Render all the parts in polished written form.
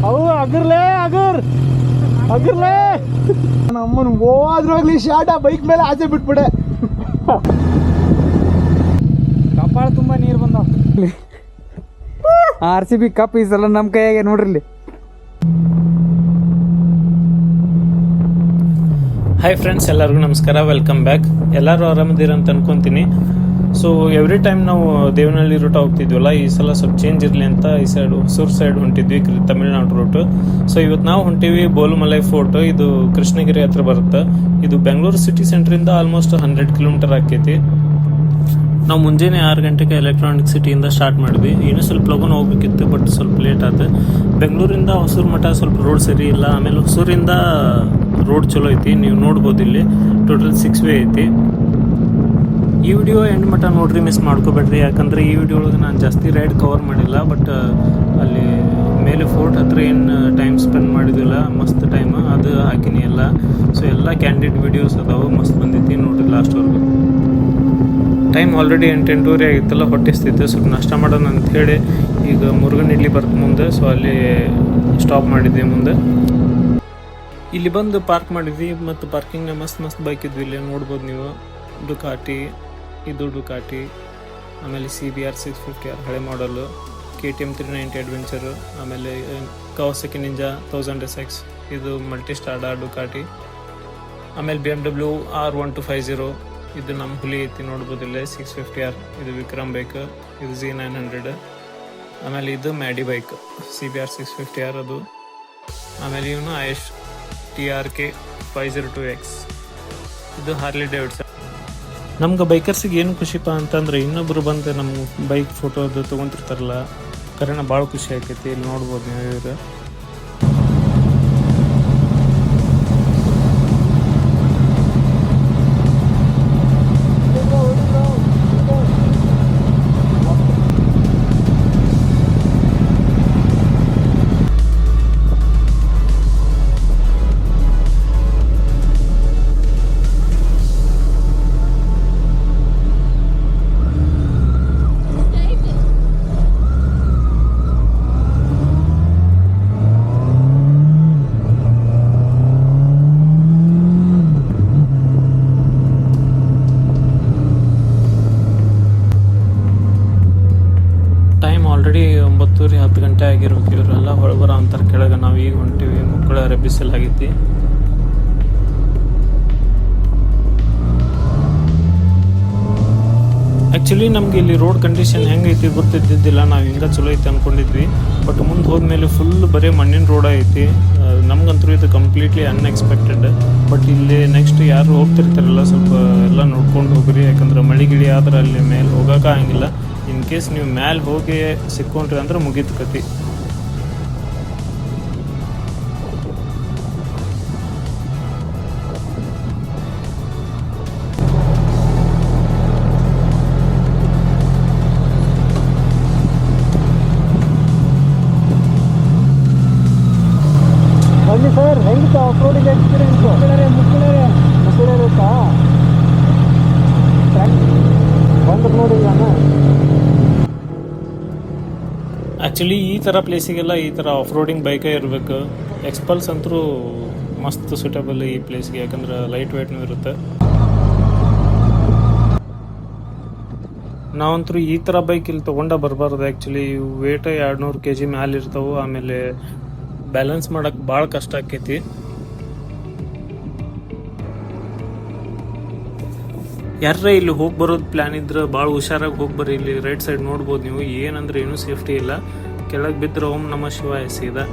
ಅವು ಅಗರ್ಲೇ ಅಗರ್ಲೇ ನಮ್ಮನ್ ಹೋದ್ರೋಗ್ಲಿ ಶಾಟ ಬೈಕ್ ಮೇಲೆ ಆಚೆ ಬಿಟ್ಬಿಡೆ. ಕಪಾಳ ತುಂಬಾ ನೀರು ಬಂದಾವ. RCB ಕಪ್ ಈ ಸಲ ನಮ್ಮ ಕೈಯಾಗೆ ನೋಡ್ರಿ. ಹಾಯ್ ಫ್ರೆಂಡ್ಸ್, ಎಲ್ಲರಿಗೂ ನಮಸ್ಕಾರ, ವೆಲ್ಕಮ್ ಬ್ಯಾಕ್. ಎಲ್ಲರೂ ಆರಾಮದಿರಂತ ಅನ್ಕೊಂತೀನಿ. ಸೊ ಎವ್ರಿ ಟೈಮ್ ನಾವು ದೇವನಹಳ್ಳಿ ರೂಟ್ ಹೋಗ್ತಿದ್ವಲ್ಲ, ಈ ಸಲ ಸ್ವಲ್ಪ ಚೇಂಜ್ ಇರಲಿ ಅಂತ ಈ ಸೈಡ್ ಹೊಸೂರು ಸೈಡ್ ಹೊಂಟಿದ್ವಿ, ತಮಿಳ್ನಾಡು ರೂಟ್. ಸೊ ಇವತ್ತು ನಾವು ಹೊಂಟಿವಿ ಬೋಲುಮಲೈ ಫೋರ್ಟ್. ಇದು ಕೃಷ್ಣಗಿರಿ ಹತ್ರ ಬರುತ್ತೆ. ಇದು ಬೆಂಗಳೂರು ಸಿಟಿ ಸೆಂಟ್ರಿಂದ ಆಲ್ಮೋಸ್ಟ್ 100 ಕಿಲೋಮೀಟರ್ ಆಕೈತಿ. ನಾವು ಮುಂಜಾನೆ 6 ಗಂಟೆಗೆ ಎಲೆಕ್ಟ್ರಾನಿಕ್ ಸಿಟಿಯಿಂದ ಸ್ಟಾರ್ಟ್ ಮಾಡಿದ್ವಿ. ಇನ್ನೂ ಸ್ವಲ್ಪ ಲಗೂನ ಹೋಗ್ಬೇಕಿತ್ತು, ಬಟ್ ಸ್ವಲ್ಪ ಲೇಟ್ ಆಯ್ತು. ಬೆಂಗಳೂರಿಂದ ಹೊಸೂರು ಮಠ ಸ್ವಲ್ಪ ರೋಡ್ ಸರಿ ಇಲ್ಲ. ಆಮೇಲೆ ಹೊಸೂರಿಂದ ರೋಡ್ ಚಲೋ ಐತಿ, ನೀವು ನೋಡ್ಬೋದು. ಇಲ್ಲಿ ಟೋಟಲ್ 6 ವೇ ಐತಿ. ಈ ವಿಡಿಯೋ ಎಂಡ್ ಮಟ್ಟ ನೋಡ್ರಿ, ಮಿಸ್ ಮಾಡ್ಕೋಬೇಡ್ರಿ. ಯಾಕಂದರೆ ಈ ವಿಡಿಯೋ ಒಳಗೆ ನಾನು ಜಾಸ್ತಿ ರೈಡ್ ಕವರ್ ಮಾಡಿಲ್ಲ, ಬಟ್ ಅಲ್ಲಿ ಮೇಲೆ ಫೋರ್ಟ್ ಹತ್ರ ಏನು ಟೈಮ್ ಸ್ಪೆಂಡ್ ಮಾಡಿದ್ವಿಲ್ಲ, ಮಸ್ತ್ ಟೈಮ್ ಅದು ಹಾಕಿನಿ ಎಲ್ಲ. ಸೊ ಎಲ್ಲ ಕ್ಯಾಂಡಿಡ್ ವಿಡಿಯೋಸ್ ಅದಾವೆ, ಮಸ್ತ್ ಬಂದೈತಿ, ನೋಡ್ರಿ ಲಾಸ್ಟ್ವರೆಗೂ. ಟೈಮ್ ಆಲ್ರೆಡಿ 8-8:30 ಆಗಿತ್ತಲ್ಲ, ಹೊಟ್ಟಿಸ್ತಿತ್ತು. ಸ್ವಲ್ಪ ನಾಷ್ಟ ಮಾಡೋಣ ಅಂತ ಹೇಳಿ ಈಗ ಮುರುಗನ್ ಇಡ್ಲಿ ಬರ್ತ ಮುಂದೆ. ಸೊ ಅಲ್ಲಿ ಸ್ಟಾಪ್ ಮಾಡಿದ್ವಿ ಮುಂದೆ. ಇಲ್ಲಿ ಬಂದು ಪಾರ್ಕ್ ಮಾಡಿದ್ವಿ, ಮತ್ತು ಪಾರ್ಕಿಂಗ್ನ ಮಸ್ತ್ ಬೈಕ್ ಇದ್ವಿ. ಇಲ್ಲಿ ನೋಡ್ಬೋದು ನೀವು. ಡುಕಾಟಿ, ಇದು ಡುಕಾಟಿ, ಆಮೇಲೆ CBR 650R ಹಳೆ ಮಾಡಲು, KTM 390 ಅಡ್ವೆಂಚರು, ಆಮೇಲೆ ಕವಾಸಕಿ ನಿಂಜಾ 1000SX, ಇದು ಮಲ್ಟಿ ಸ್ಟಾರ್ಡಾ ಡುಕಾಟಿ, ಆಮೇಲೆ BMW R1250, ಇದು ನಮ್ಮ ಹುಲಿ ಐತಿ ನೋಡ್ಬೋದು ಇಲ್ಲೇ 650R, ಇದು ವಿಕ್ರಮ್ ಬೈಕ್, ಇದು Z900, ಆಮೇಲೆ ಇದು ಮ್ಯಾಡಿ ಬೈಕ್ CBR 650R ಅದು, ಆಮೇಲೆ ಇವನು ಆಯುಷ್ TRK 502X, ಇದು ಹಾರ್ಲಿ ಡೇವಿಡ್ಸನ್. ನಮ್ಗೆ ಬೈಕರ್ಸಿಗೆ ಏನು ಖುಷಿಪ್ಪ ಅಂತಂದ್ರೆ, ಇನ್ನೊಬ್ರು ಬಂದು ನಮ್ಮ ಬೈಕ್ ಫೋಟೋದು ತೊಗೊಂತಿರ್ತಾರಲ್ಲ, ಕರೆನ ಭಾಳ ಖುಷಿ ಆಕೈತಿ. ಇಲ್ಲಿ ನೋಡ್ಬೋದು ನೀವು. ಇವರು ಆಲ್ರೆಡಿ 9:10 ಗಂಟೆ ಆಗಿರ್ಬೇಕು. ಇವರೆಲ್ಲ ಹೊಳಬರ ಅಂತಾರೆ ಕೆಳಗೆ. ನಾವು ಈಗ ಹೊಂಟಿವಿ, ಮಕ್ಕಳ ಬಿಸಿಲಾಗೈತಿ. ಆ್ಯಕ್ಚುಲಿ ನಮ್ಗೆ ಇಲ್ಲಿ ರೋಡ್ ಕಂಡೀಷನ್ ಹೆಂಗೈತಿ ಗೊತ್ತಿದ್ದಿದ್ದಿಲ್ಲ. ನಾವು ಹಿಂಗೆ ಚಲೋ ಐತಿ ಅಂದ್ಕೊಂಡಿದ್ವಿ, ಬಟ್ ಮುಂದೆ ಹೋದ್ಮೇಲೆ ಫುಲ್ ಬರೀ ಮಣ್ಣಿನ ರೋಡ ಐತಿ. ನಮ್ಗಂತೂ ಇದು ಕಂಪ್ಲೀಟ್ಲಿ ಅನ್ಎಕ್ಸ್ಪೆಕ್ಟೆಡ್. ಬಟ್ ಇಲ್ಲಿ ನೆಕ್ಸ್ಟ್ ಯಾರು ಹೋಗ್ತಿರ್ತಾರಲ್ಲ, ಸ್ವಲ್ಪ ಎಲ್ಲ ನೋಡ್ಕೊಂಡು ಹೋಗ್ರಿ. ಯಾಕಂದ್ರೆ ಮಳೆ ಗಿಳಿ ಆದ್ರೆ ಅಲ್ಲಿ ಮೇಲೆ ಹೋಗೋಕೆ ಆಗಂಗಿಲ್ಲ. ಇನ್ ಕೇಸ್ ನೀವು ಮ್ಯಾಲೆ ಹೋಗಿ ಸಿಕ್ಕೊಂಡ್ರಿ ಅಂದ್ರೆ ಮುಗೀತು ಕತಿ. ಬನ್ನಿ ಸರ್, ಹೆಂಗಿತ್ತು ಆಫ್ ರೋಡಿಂಗ್ ಎಕ್ಸ್ಪೀರಿಯನ್ಸು? ಮುಕ್ಕಳರೆ ಇರುತ್ತಾ ಬಂದ್ರೆ ನೋಡಿ. ಆ್ಯಕ್ಚುಲಿ ಈ ಥರ ಪ್ಲೇಸಿಗೆಲ್ಲ ಈ ಥರ ಆಫ್ ರೋಡಿಂಗ್ ಬೈಕೇ ಇರಬೇಕು. ಎಕ್ಸ್ಪಲ್ಸ್ ಅಂತೂ ಮಸ್ತ್ ಸೂಟೇಬಲ್ ಈ ಪ್ಲೇಸ್ಗೆ, ಯಾಕಂದ್ರೆ ಲೈಟ್ ವೇಟ್ನೂ ಇರುತ್ತೆ. ನಾವಂತೂ ಈ ಥರ ಬೈಕ್ ಇಲ್ಲಿ ತೊಗೊಂಡ ಬರಬಾರ್ದು. ಆ್ಯಕ್ಚುಲಿ ವೇಟ್ 200 kg ಮ್ಯಾಲೆ ಇರ್ತಾವೆ. ಆಮೇಲೆ ಬ್ಯಾಲೆನ್ಸ್ ಮಾಡೋಕ್ಕೆ ಭಾಳ ಕಷ್ಟ ಆಕೈತಿ. ಯಾರ ಇಲ್ಲಿ ಹೋಗಿ ಬರೋದು ಪ್ಲ್ಯಾನ್ ಇದ್ರೆ ಭಾಳ ಹುಷಾರಾಗಿ ಹೋಗಿ ಬರ್ರಿ. ಇಲ್ಲಿ ರೈಟ್ ಸೈಡ್ ನೋಡ್ಬೋದು ನೀವು. ಏನಂದ್ರೆ ಏನೂ ಸೇಫ್ಟಿ ಇಲ್ಲ. ಕೆಳಗೆ ಬಿದ್ದರೆ ಓಂ ನಮಃ ಶಿವಾಯ ಸೀದಾ.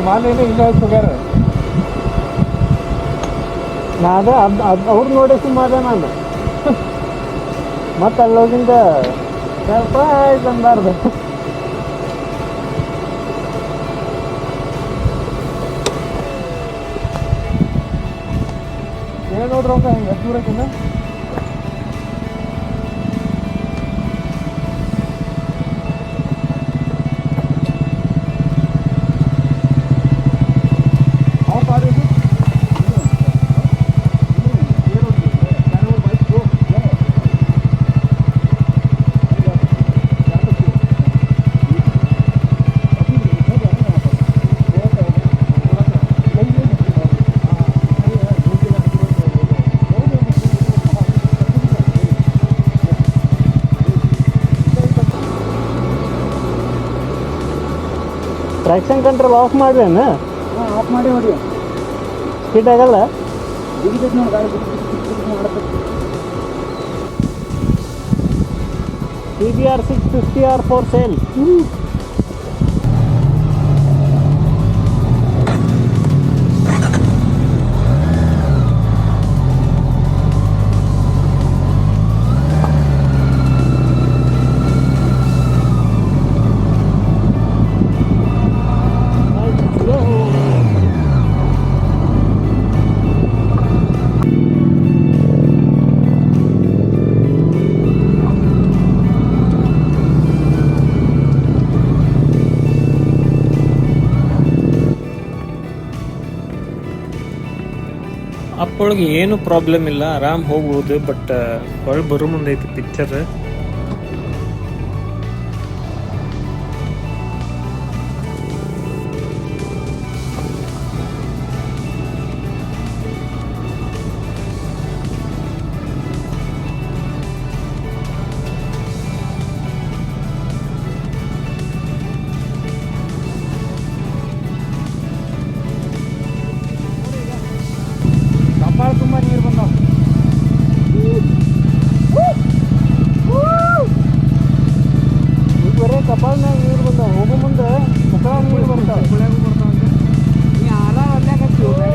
हिमालय में इंजॉय वगैरह ಅದು ಅವ್ರು ನೋಡಿ ಸುಮಾರು ನಾನು ಮತ್ತೆ ಅಲ್ಲಿ ಹೋಗಿಂದ ಸರ್ಪ್ರೈಸ್ ಅಂದಾರ್ದು. ಏನು ನೋಡ್ರಿ ಅವ್ಕ ಹೆಂಗೆ ಎಷ್ಟು ದೂರಕ್ಕಿಂದ ಟ್ರಾಕ್ಷನ್ ಕಂಟ್ರೋಲ್ ಆಫ್ ಮಾಡ್ರೇನು? ಹಾಂ ಆಫ್ ಮಾಡಿ ನೋಡಿ. ಸ್ಪೀಡ್ ಆಗಲ್ಲ? ಜಿಗಿತೈತೆ ನೋಡಿ ಗಾಡಿ ಮಾಡುತ್ತೆ. CBR 650R for sale. ಅಪ್ಪೊಳಗೆ ಏನು ಪ್ರಾಬ್ಲಮ್ ಇಲ್ಲ, ಆರಾಮ್ ಹೋಗ್ಬೋದು. ಬಟ್ ಹೊಳ್ ಬರೋ ಮುಂದೆ ಐತಿ ಪಿಕ್ಚರ್. ಕಪಾಳ ತುಂಬ ನೀರು ಬಂದಾವ. ಈಗ ಬರೀ ಕಪಾಲ್ನಾಗ ನೀರು ಬಂದಾವ. ಹೋಗೋ ಮುಂದೆ ಮುಖ ನೀರು ಬರ್ತಾವ. ಗುಳ್ಯಾಗೂ ಬರ್ತಾವ ಅಂತ ನೀ ಆರಾಮ ಅಲ್ಲಾಕತ್ತೀವಿ.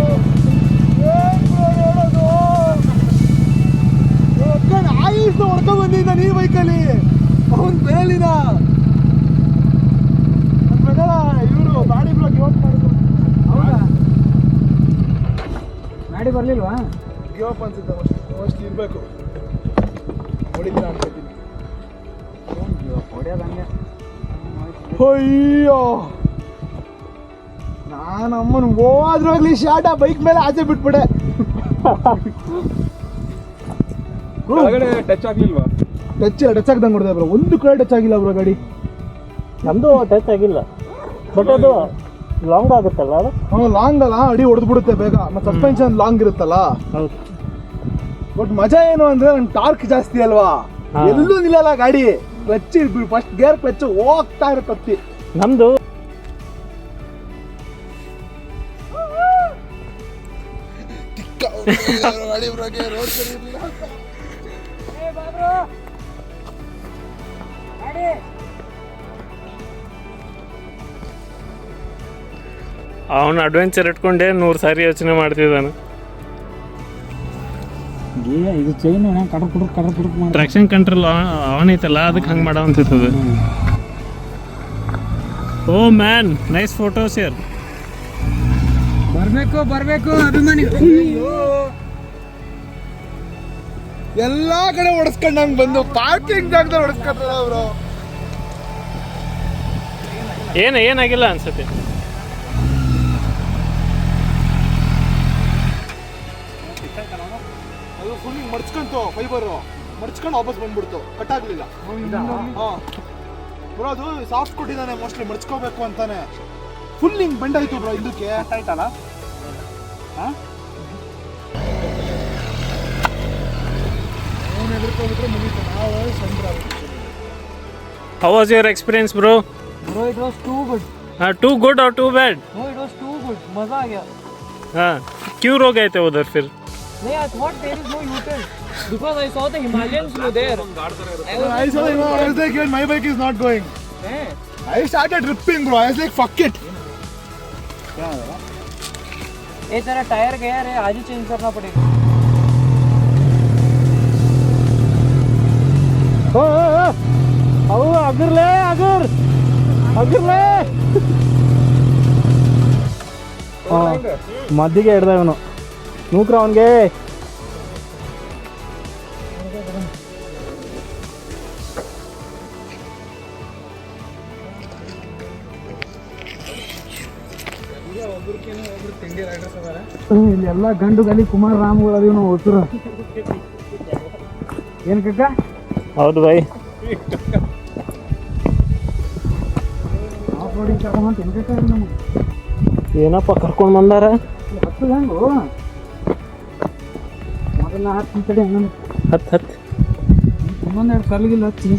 ಆಯುಷ್ನ ಹೊಡ್ಕೊಂಡ್ ಬಂದಿದ್ದ ನೀ ಬೈಕಲ್ಲಿ ಅವನ್ ಬೇಲಿನ ಪ್ರಕಾರ ಇವರು ಗಾಡಿ ಬ್ಲಾಕ್ ಇವತ್ತು ಮಾಡಿದ್ರು. ಹೌದಾ ಗಾಡಿ ಬರ್ಲಿಲ್ವಾ? ಗಿವಪ್ ಅನ್ಸುತ್ತೆ ಅಷ್ಟು ಇರಬೇಕು. ಹೊಡಿತೀರ ಅನ್ಕೋತೀನಿ. ಹೊಡೆಯೋದು ಹಂಗೆ. ಅಯ್ಯೋ ನಾನು ಅಮ್ಮನ ಹೋದ್ರಾಗ್ಲಿ ಶಾಟ ಬೈಕ್ ಮೇಲೆ ಆಚೆ ಬಿಟ್ಬಿಡೆ. ಟಚ್ ಆಗ್ಲಿಲ್ವಾ? ಟಚ್ ಆಗ್ದಂಗೆ ಹೊಡೆದ ಬ್ರೋ. ಒಂದು ಕಡೆ ಟಚ್ ಆಗಿಲ್ಲ ಬ್ರೋ ಗಾಡಿ. ನಮ್ದು ಟಚ್ ಆಗಿಲ್ಲ, ಬಟ್ ಅದು ಲಾಂಗ್ ಆಗುತ್ತಲ್ಲ ಅದು. ಲಾಂಗ್ ಅಲ್ಲ, ಅಡಿ ಹೊಡೆದು ಬಿಡುತ್ತೆ ಬೇಗ. ಮತ್ತೆ ಸಸ್ಪೆನ್ಷನ್ ಲಾಂಗ್ ಇರುತ್ತಲ್ಲ. ಹೌದು. ಬಟ್ ಮಜಾ ಏನು ಅಂದ್ರೆ ನನ್ ಟಾರ್ಕ್ ಜಾಸ್ತಿ ಅಲ್ವಾ, ಎಲ್ಲೂ ನಿಲ್ಲಲ್ಲ ಗಾಡಿ. ಕ್ಲಚ್ ಫಸ್ಟ್ ಗೇರ್ ಕ್ಲಚ್ ಹೋಗ್ತಾ ಇರುತ್ತೆ. ನಮ್ದು ಅವನು ಅಡ್ವೆಂಚರ್ ಇಟ್ಕೊಂಡೆ 100 ಸಾರಿ ಯೋಚನೆ ಮಾಡ್ತಿದ್ದಾನೆ. ಇದು ಚೈನ್ ಕಡ್ರ ಟ್ರಾಕ್ಷನ್ ಕಂಟ್ರೋಲ್ ಆನ್ ಐತಲ್ಲ, ಅದಕ್ಕೆ ಹಂಗೆ ಮಾಡೋ ಅಂತಿರ್ತದೆ. ಓ ಮ್ಯಾನ್, ನೈಸ್ ಫೋಟೋಸ್ ಯಾರ್. ಬರ್ಬೇಕು ಅಭಿಮಾನಿ. ಎಲ್ಲಾ ಕಡೆ ಹೊಡೆಸ್ಕೊಂಡಂಗ್ ಬಂದು ಪಾರ್ಕಿಂಗ್ ಜಾಗದಲ್ಲಿ ಹೊಡೆಸ್ಕೊಂಡ್ರ ಅವರು. ಏನಾಗಿಲ್ಲ ಅನ್ಸುತ್ತೆ. ಅದು ಫುಲ್ ಮಡ್ಚ್ಕೊಂತು, ಫೈಬರು ಮಡ್ಚ್ಕೊಂಡು ವಾಪಸ್ ಬಂದ್ಬಿಡ್ತು, ಕಟ್ ಆಗ್ಲಿಲ್ಲ. ಬ್ರೋ ಅದು ಸಾಫ್ಟ್ ಕೊಟ್ಟಿದ್ದಾನೆ, ಮೋಸ್ಟ್ಲಿ ಮಡ್ಚ್ಕೋಬೇಕು ಅಂತಾನೆ. ಫುಲ್ ಹಿಂಗ್ ಬಂಡಾಯ್ತು ಬ್ರೋ ಇದಕ್ಕೆ. ಆಯ್ತಲ್ಲ. How was your experience, bro? Bro, it was too good. Too good or too bad? No, it was too good. मजा आ गया. हाँ, क्यों रुक गए थे उधर फिर? नहीं, I thought there is no U-turn because I saw the Himalayans were there. I saw him. I was like, my bike is not going. I started ripping, bro. I was like, fuck it. ये तेरा tyre गया रे, आज ही change करना पड़ेगा. ಅವು ಅಗರ್ಲೇ ಅಗರ್ಲೇ ಮದ್ದಿಗೆ ಹಿಡ್ದ ಇವನು ನೂಕ್ರ ಅವನಿಗೆ. ಇಲ್ಲೆಲ್ಲ ಗಂಡು ಗಲಿ ಕುಮಾರ್ ರಾಮ್ಗಳು ಅದೀವಿ ನಾವು ಹೊಸರು. ಏನ್ ಕಕ್ಕ? ಹೌದು ಬೈ. ಏನಪ್ಪ ಕರ್ಕೊಂಡು ಬಂದಾರ? ಹತ್ತು ಹೆಂಗು ಮೊದಲ ಹತ್ತು ಕಡೆ ಹಂಗ ಹತ್ತು ಇನ್ನೊಂದೆರಡು ಕಲ್ಲಿಗಿಲ್ಲ ಹಚ್ಚಿ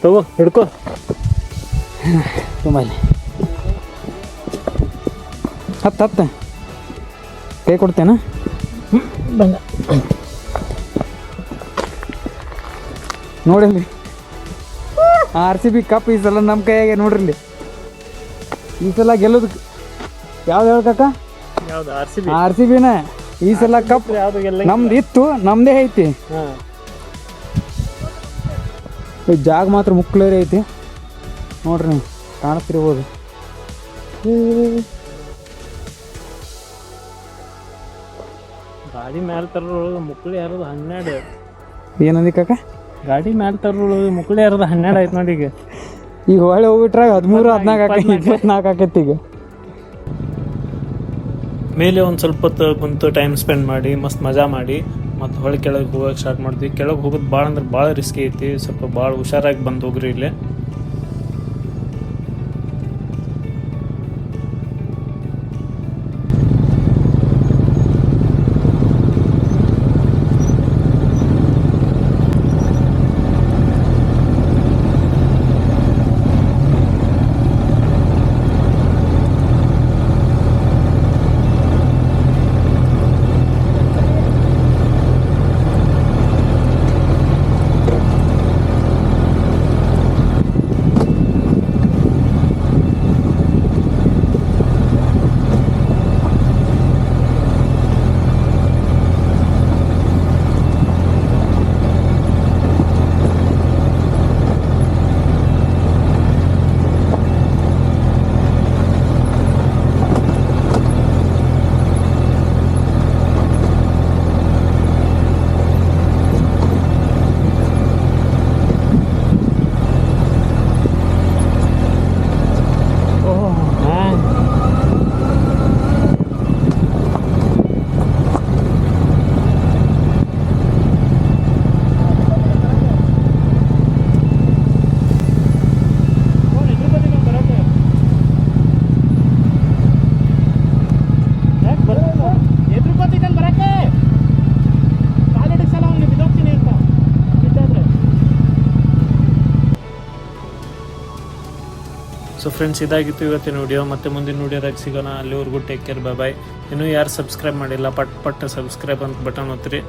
ತಗೋ ಹಿಡ್ಕೋ. ತುಂಬ ಹತ್ತು ಕೈ ಕೊಡ್ತೇನ? ಬಂದ ನೋಡಿಲ್ಲಿ RCB ಕಪ್ ಈ ಸಲ ನಮ್ಮ ಕೈಯಾಗೆ ನೋಡ್ರಿ. ಈ ಸಲ ಗೆಲ್ಲೋದಕ್ಕೆ ಯಾವ್ದು ಹೇಳ್ಕಕ್ಕ? ಯಾವ್ದು RCBನ ಈ ಸಲ ಕಪ್ ಯಾವ್ದು ನಮ್ದು ಇತ್ತು, ನಮ್ದೇ ಐತಿ. ಈ ಜಾಗ ಮಾತ್ರ ಮುಕ್ಳೇರಿ ಐತಿ ನೋಡ್ರಿ, ನೀವು ಕಾಣಿಸ್ತಿರ್ಬೋದು. ಗಾಡಿ ಮ್ಯಾಲ ತರೋಳಗೆ ಮುಕ್ಳಿ ಯಾರದು 12. ಏನಂದಿ ಕಕ್ಕ? ಗಾಡಿ ಮ್ಯಾಲ ತರೋಳಗೆ ಮುಕ್ಳಿ ಯಾರದು 12 ಆಯ್ತು ನೋಡಿ. ಈಗ ಹೊಳೆ ಹೋಗ್ಬಿಟ್ರಾಗ 13, 14 ಆಕೈತಿ, 24 ಆಕೈತಿ ಈಗ. ಮೇಲೆ ಒಂದು ಸ್ವಲ್ಪ ಹೊತ್ತು ಕುಂತು ಟೈಮ್ ಸ್ಪೆಂಡ್ ಮಾಡಿ ಮಸ್ತ್ ಮಜಾ ಮಾಡಿ ಮತ್ತು ಹೊಳೆ ಕೆಳಗೆ ಹೋಗೋಕೆ ಸ್ಟಾರ್ಟ್ ಮಾಡ್ತೀವಿ. ಕೆಳಗೆ ಹೋಗೋದು ಭಾಳ ಅಂದ್ರೆ ಭಾಳ ರಿಸ್ಕಿ ಐತಿ. ಸ್ವಲ್ಪ ಭಾಳ ಹುಷಾರಾಗಿ ಬಂದು ಹೋಗ್ರಿ ಇಲ್ಲೇ. ಸೊ ಫ್ರೆಂಡ್ಸ್, ಇದಾಗಿತ್ತು ಇವತ್ತಿನ ವಿಡಿಯೋ. ಮತ್ತೆ ಮುಂದಿನ ವಿಡಿಯೋದಾಗ ಸಿಗೋಣ. ಅಲ್ಲಿವರೆಗೂ ಟೇಕ್ ಕೇರ್, ಬಾಯ್. ಇನ್ನೂ ಯಾರು ಸಬ್ಸ್ಕ್ರೈಬ್ ಮಾಡಿಲ್ಲ ಪಟ್ ಸಬ್ಸ್ಕ್ರೈಬ್ ಅಂತ ಬಟನ್ ಒತ್ತಿರಿ.